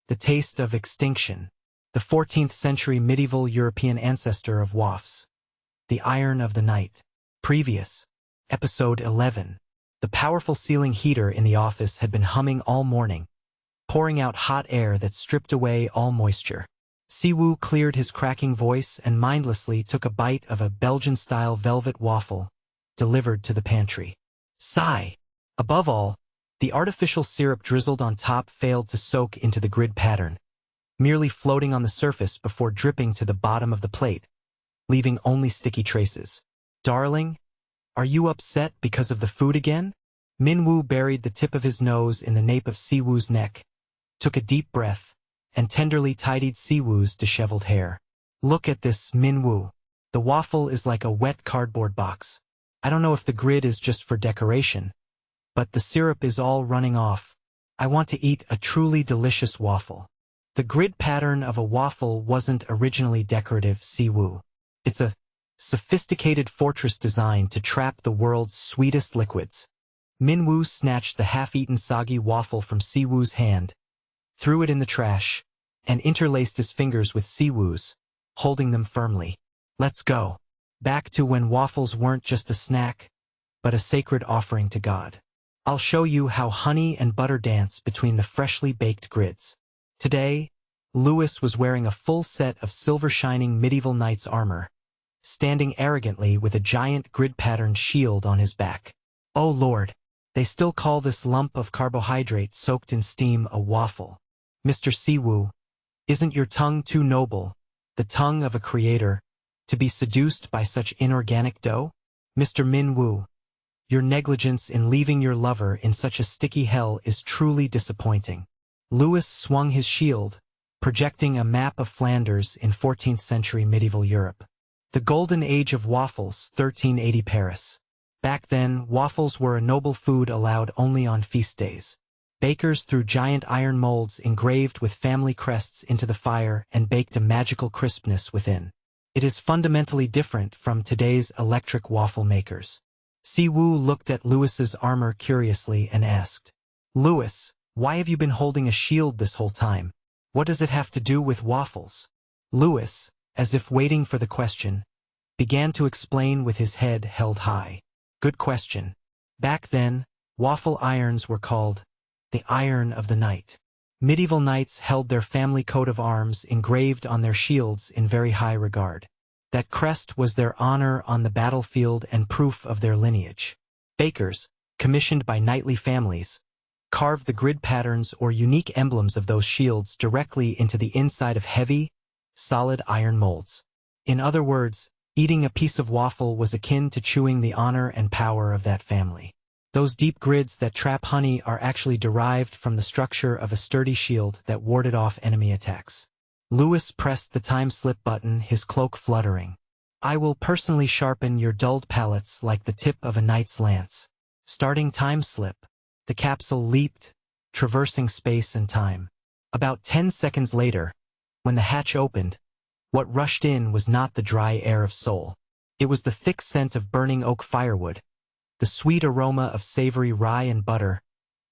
The taste of extinction. The 14th century medieval European ancestor of Waffes. The iron of the night. Previous. Episode 11. The powerful ceiling heater in the office had been humming all morning, pouring out hot air that stripped away all moisture. Siwoo cleared his cracking voice and mindlessly took a bite of a Belgian-style velvet waffle, delivered to the pantry. Sigh. Above all, the artificial syrup drizzled on top failed to soak into the grid pattern, merely floating on the surface before dripping to the bottom of the plate, leaving only sticky traces. Darling, are you upset because of the food again? Minwoo buried the tip of his nose in the nape of Siwoo's neck, took a deep breath, and tenderly tidied Siwoo's disheveled hair. Look at this, Minwoo. The waffle is like a wet cardboard box. I don't know if the grid is just for decoration, but the syrup is all running off. I want to eat a truly delicious waffle. The grid pattern of a waffle wasn't originally decorative, Siwoo. It's a sophisticated fortress designed to trap the world's sweetest liquids. Minwoo snatched the half-eaten soggy waffle from Siwoo's hand, threw it in the trash, and interlaced his fingers with Siwoo's, holding them firmly. Let's go. Back to when waffles weren't just a snack, but a sacred offering to God. I'll show you how honey and butter dance between the freshly baked grids. Today, Louis was wearing a full set of silver-shining medieval knight's armor, standing arrogantly with a giant grid-patterned shield on his back. Oh Lord, they still call this lump of carbohydrate soaked in steam a waffle. Mr. Siwoo, isn't your tongue too noble, the tongue of a creator, to be seduced by such inorganic dough? Mr. Minwoo, your negligence in leaving your lover in such a sticky hell is truly disappointing. Louis swung his shield, projecting a map of Flanders in 14th century medieval Europe. The golden age of waffles, 1380 Paris. Back then, waffles were a noble food allowed only on feast days. Bakers threw giant iron molds engraved with family crests into the fire and baked a magical crispness within. It is fundamentally different from today's electric waffle makers. Siwoo looked at Louis's armor curiously and asked, Louis, why have you been holding a shield this whole time? What does it have to do with waffles? Louis, as if waiting for the question, began to explain with his head held high. Good question. Back then, waffle irons were called the iron of the night. Medieval knights held their family coat of arms engraved on their shields in very high regard. That crest was their honor on the battlefield and proof of their lineage. Bakers, commissioned by knightly families, carved the grid patterns or unique emblems of those shields directly into the inside of heavy, solid iron molds. In other words, eating a piece of waffle was akin to chewing the honor and power of that family. Those deep grids that trap honey are actually derived from the structure of a sturdy shield that warded off enemy attacks. Louis pressed the time-slip button, his cloak fluttering. I will personally sharpen your dulled palates like the tip of a knight's lance. Starting time-slip. The capsule leaped, traversing space and time. About 10 seconds later, when the hatch opened, what rushed in was not the dry air of Seoul. It was the thick scent of burning oak firewood, the sweet aroma of savory rye and butter,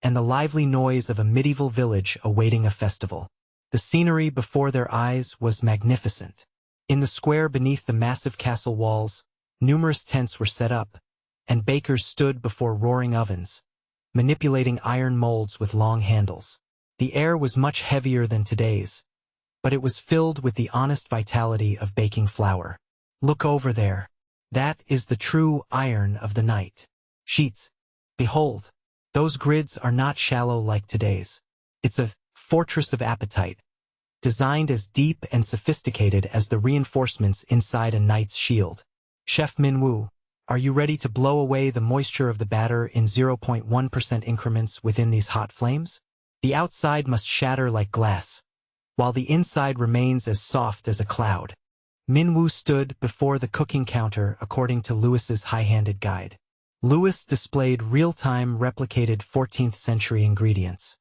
and the lively noise of a medieval village awaiting a festival. The scenery before their eyes was magnificent. In the square beneath the massive castle walls, numerous tents were set up, and bakers stood before roaring ovens, manipulating iron molds with long handles. The air was much heavier than today's, but it was filled with the honest vitality of baking flour. Look over there. That is the true iron of the night. Sheets. Behold, those grids are not shallow like today's. It's a fortress of appetite, designed as deep and sophisticated as the reinforcements inside a knight's shield. Chef Minwoo, are you ready to blow away the moisture of the batter in 0.1% increments within these hot flames? The outside must shatter like glass, while the inside remains as soft as a cloud. Minwoo stood before the cooking counter according to Louis's high-handed guide. Louis displayed real-time replicated 14th century ingredients.